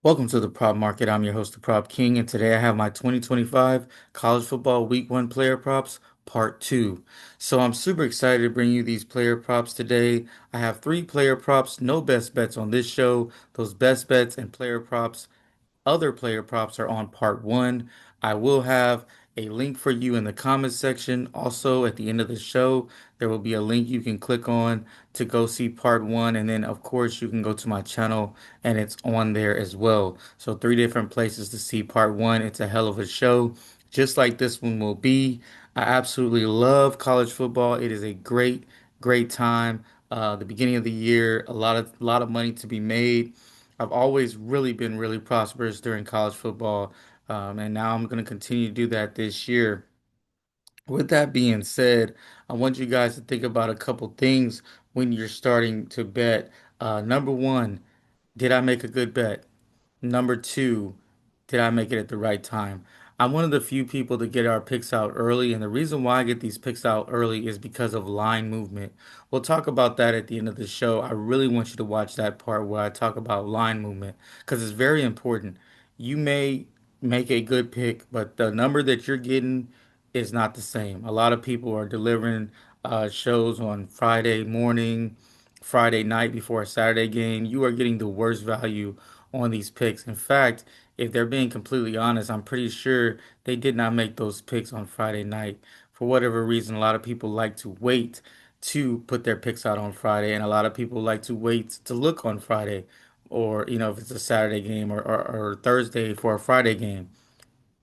Welcome to the Prop Market. I'm your host, the Prop King, and today I have my 2025 College Football Week 1 Player Props Part 2. So I'm super excited to bring you these player props today. I have three player props, no best bets on this show. Those best bets and player props other player props are on part one. I will have a link for you in the comments section. Also, at the end of the show, there will be a link you can click on to go see part one. And then, of course, you can go to my channel and it's on there as well. So, three different places to see part one. It's a hell of a show, just like this one will be. I absolutely love college football. It is a great time. The beginning of the year, a lot of money to be made. I've always really been really prosperous during college football, and now I'm going to continue to do that this year. With that being said, I want you guys to think about a couple things when you're starting to bet. Number one, did I make a good bet? Number two, did I make it at the right time? I'm one of the few people to get our picks out early, and the reason why I get these picks out early is because of line movement. We'll talk about that at the end of the show. I really want you to watch that part where I talk about line movement because it's very important. You may make a good pick, but the number that you're getting is not the same. A lot of people are delivering shows on Friday morning, Friday night before a Saturday game. You are getting the worst value on these picks. In fact, if they're being completely honest, I'm pretty sure they did not make those picks on Friday night. For whatever reason, a lot of people like to wait to put their picks out on Friday, and a lot of people like to wait to look on Friday, or if it's a Saturday game or Thursday for a Friday game.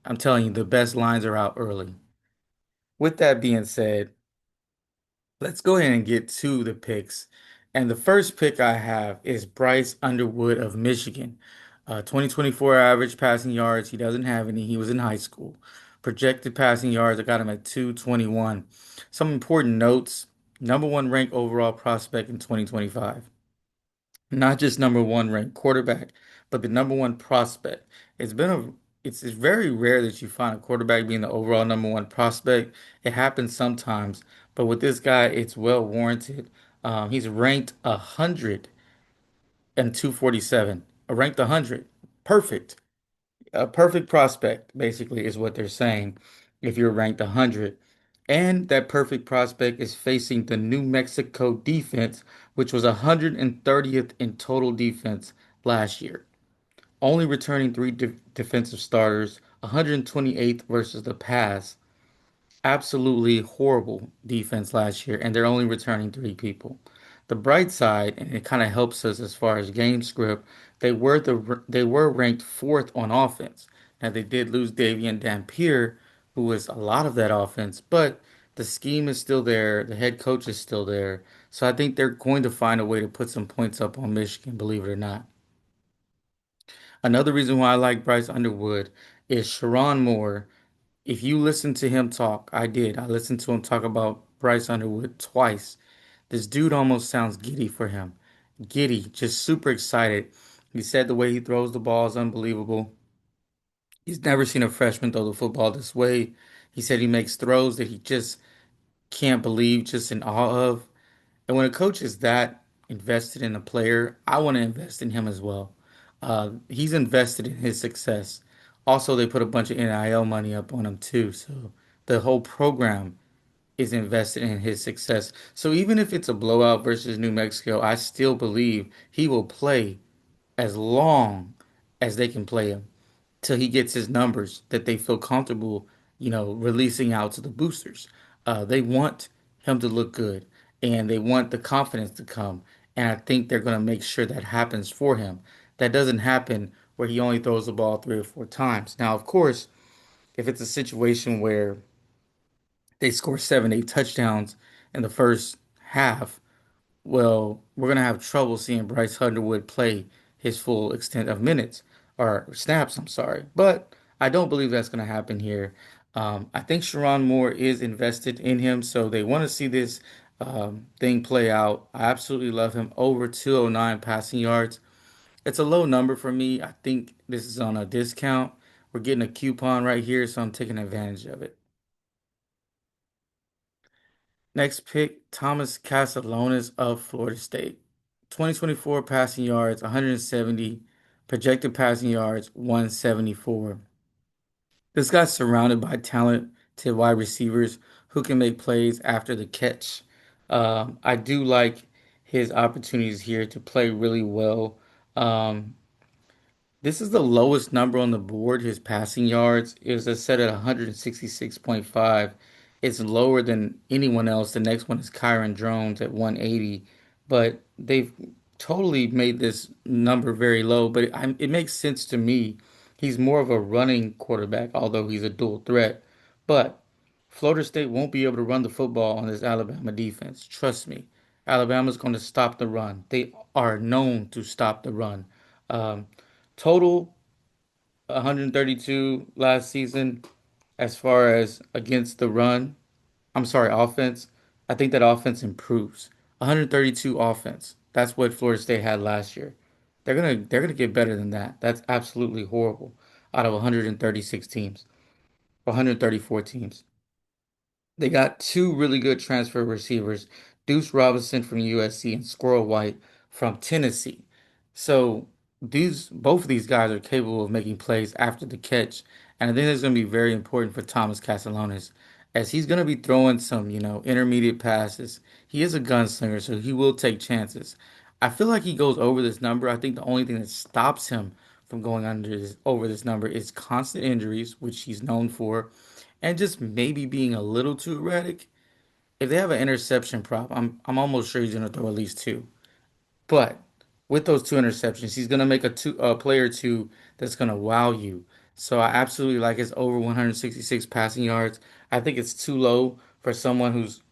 I'm telling you, the best lines are out early. With that being said, let's go ahead and get to the picks. And the first pick I have is Bryce Underwood of Michigan. 2024 average passing yards, he doesn't have any. He was in high school. Projected passing yards, I got him at 221. Some important notes. Number one ranked overall prospect in 2025. Not just number one ranked quarterback, but the number one prospect. It's been a it's very rare that you find a quarterback being the overall number one prospect. It happens sometimes, but with this guy, it's well warranted. He's ranked 100 and 247. Ranked 100. Perfect. A perfect prospect, basically, is what they're saying if you're ranked 100. And that perfect prospect is facing the New Mexico defense, which was 130th in total defense last year. Only returning three defensive starters, 128th versus the pass. Absolutely horrible defense last year, and they're only returning three people. The bright side, and it kind of helps us as far as game script, they were ranked fourth on offense. Now they did lose Davian Dampier, who was a lot of that offense, but the scheme is still there, the head coach is still there. So I think they're going to find a way to put some points up on Michigan, believe it or not. Another reason why I like Bryce Underwood is Sharon Moore. If you listen to him talk, I did. I listened to him talk about Bryce Underwood twice. This dude almost sounds giddy for him. Giddy, just super excited. He said the way he throws the ball is unbelievable. He's never seen a freshman throw the football this way. He said he makes throws that he just can't believe, just in awe of. And when a coach is that invested in a player, I want to invest in him as well. He's invested in his success. Also, they put a bunch of NIL money up on him too. So the whole program is invested in his success. So even if it's a blowout versus New Mexico, I still believe he will play as long as they can play him till he gets his numbers that they feel comfortable, releasing out to the boosters. They want him to look good and they want the confidence to come. And I think they're going to make sure that happens for him. That doesn't happen where he only throws the ball three or four times. Now, of course, if it's a situation where they score seven, eight touchdowns in the first half, well, we're going to have trouble seeing Bryce Underwood play his full extent of minutes or snaps, I'm sorry. But I don't believe that's going to happen here. I think Sharon Moore is invested in him, so they want to see this thing play out. I absolutely love him. Over 209 passing yards. It's a low number for me. I think this is on a discount. We're getting a coupon right here, so I'm taking advantage of it. Next pick, Thomas Castellanos of Florida State. 2024 passing yards, 170 Projected passing yards 174. This guy's surrounded by talented wide receivers who can make plays after the catch. I do like his opportunities here to play really well. Um, this is the lowest number on the board. His passing yards is set at 166.5. It's lower than anyone else. The next one is Kyron Drones at 180, but they've totally made this number very low. But it makes sense to me. He's more of a running quarterback, although he's a dual threat. But Florida State won't be able to run the football on this Alabama defense. Trust me. Alabama's going to stop the run. They are known to stop the run. Um, Total 132 last season as far as against the run. I'm sorry, offense. I think that offense improves. 132 offense. That's what Florida State had last year. They're gonna get better than that. That's absolutely horrible. Out of 136 teams, 134 teams. They got two really good transfer receivers, Deuce Robinson from USC and Squirrel White from Tennessee. So these both of these guys are capable of making plays after the catch, and I think that's going to be very important for Thomas Castellanos, as he's going to be throwing some, intermediate passes. He is a gunslinger, so he will take chances. I feel like he goes over this number. I think the only thing that stops him from going over this number is constant injuries, which he's known for, and just maybe being a little too erratic. If they have an interception prop, I'm almost sure he's gonna throw at least two. But with those two interceptions, he's gonna make a play or two that's gonna wow you. So I absolutely like his over 166 passing yards. I think it's too low for someone who's,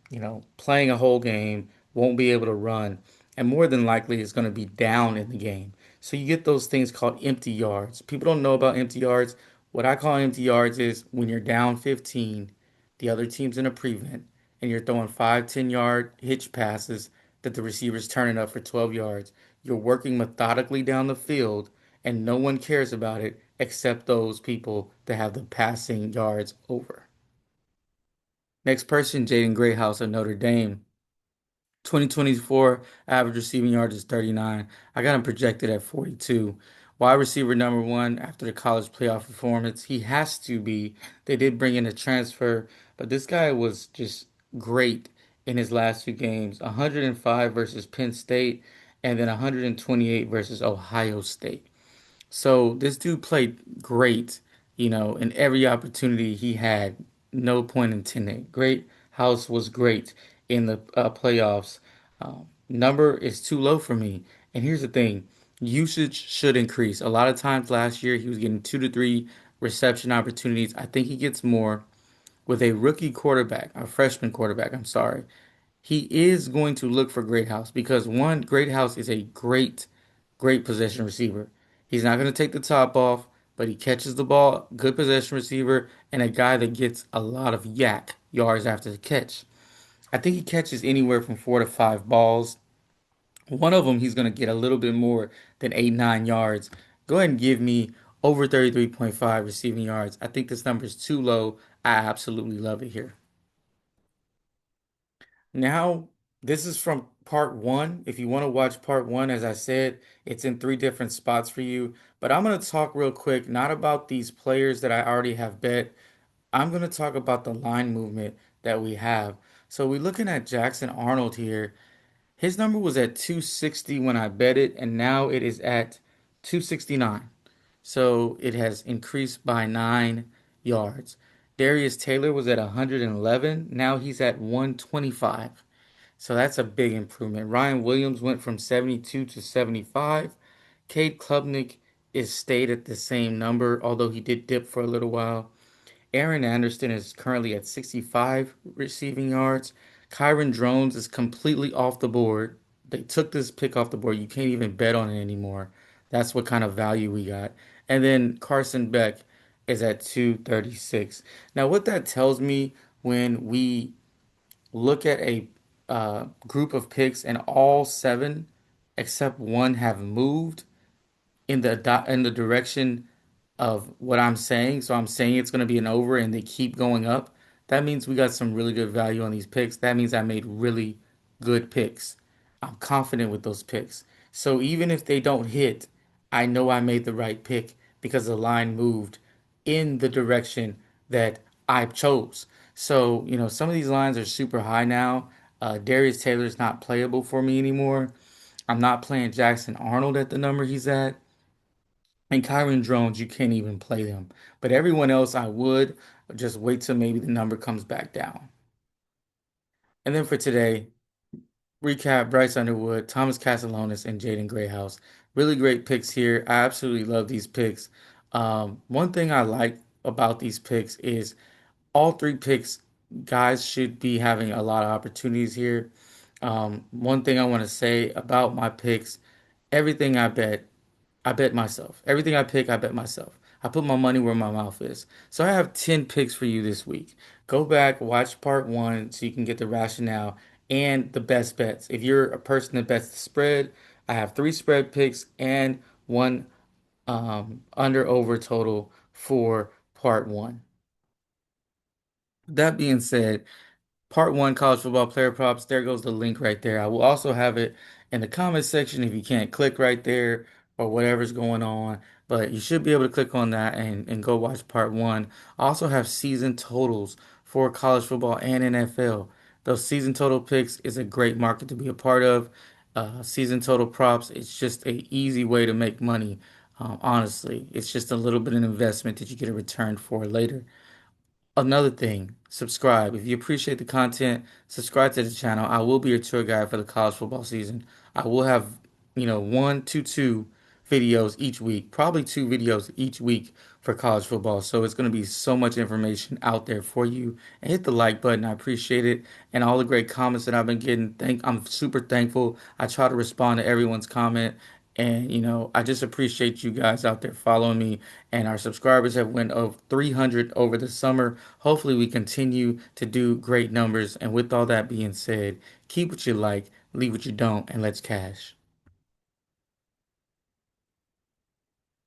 playing a whole game, won't be able to run, and more than likely is gonna be down in the game. So you get those things called empty yards. People don't know about empty yards. What I call empty yards is when you're down 15, the other team's in a prevent, and you're throwing 5, 10 yard hitch passes that the receiver's turning up for 12 yards. You're working methodically down the field, and no one cares about it except those people that have the passing yards over. Next person, Jaden Greathouse of Notre Dame. 2024 average receiving yards is 39. I got him projected at 42. Wide receiver number one after the college playoff performance. He has to be. They did bring in a transfer, but this guy was just great in his last two games. 105 versus Penn State and then 128 versus Ohio State. So this dude played great, in every opportunity he had. No point intended. Great House was great in the playoffs. Number is too low for me. And here's the thing, usage should increase. A lot of times last year he was getting 2 to 3 reception opportunities. I think he gets more with a rookie quarterback, a freshman quarterback, I'm sorry. He is going to look for Greathouse because one, Greathouse is a great possession receiver. He's not going to take the top off, but he catches the ball, good possession receiver, and a guy that gets a lot of yak yards after the catch. I think he catches anywhere from 4 to 5 balls. One of them he's going to get a little bit more than 8, 9 yards. Go ahead and give me over 33.5 receiving yards. I think this number is too low. I absolutely love it here. Now, this is from part one. If you want to watch part one, as I said, it's in three different spots for you. But I'm going to talk real quick, not about these players that I already have bet. I'm going to talk about the line movement that we have. So we're looking at Jackson Arnold here. His number was at 260 when I bet it, and now it is at 269. So it has increased by 9 yards. Darius Taylor was at 111. Now he's at 125. So that's a big improvement. Ryan Williams went from 72 to 75. Cade Klubnik is stayed at the same number, although he did dip for a little while. Aaron Anderson is currently at 65 receiving yards. Kyron Drones is completely off the board. They took this pick off the board. You can't even bet on it anymore. That's what kind of value we got. And then Carson Beck is at 236. Now, what that tells me when we look at a group of picks and all seven except one have moved in the direction of what I'm saying. So I'm saying it's going to be an over and they keep going up. That means we got some really good value on these picks. That means I made really good picks. I'm confident with those picks. So even if they don't hit, I know I made the right pick because the line moved in the direction that I chose. So, some of these lines are super high now. Darius Taylor's not playable for me anymore. I'm not playing Jackson Arnold at the number he's at. And Kyron Drones, you can't even play them. But everyone else, I would just wait till maybe the number comes back down. And then for today, recap Bryce Underwood, Thomas Castellanos, and Jaden Grayhouse. Really great picks here. I absolutely love these picks. One thing I like about these picks is all three picks, guys should be having a lot of opportunities here. One thing I want to say about my picks, everything I bet myself. Everything I pick, I bet myself. I put my money where my mouth is. So I have 10 picks for you this week. Go back, watch part one so you can get the rationale and the best bets. If you're a person that bets the spread, I have three spread picks and one under over total for part one. That being said, Part one, college football player props. There goes the link right there. I will also have it in the comment section if you can't click right there or whatever's going on. But you should be able to click on that and go watch part one. I also have season totals for college football and NFL. Those season total picks is a great market to be a part of. Season total props, it's just a easy way to make money. Honestly, it's just a little bit of investment that you get a return for later. Another thing, subscribe. If you appreciate the content, subscribe to the channel. I will be your tour guide for the college football season. I will have, one to two videos each week, probably two videos each week for college football. So it's going to be so much information out there for you. And hit the like button. I appreciate it. And all the great comments that I've been getting. I'm super thankful. I try to respond to everyone's comment. And I just appreciate you guys out there following me. And our subscribers have went over 300 over the summer. Hopefully, we continue to do great numbers. And with all that being said, keep what you like, leave what you don't, and let's cash.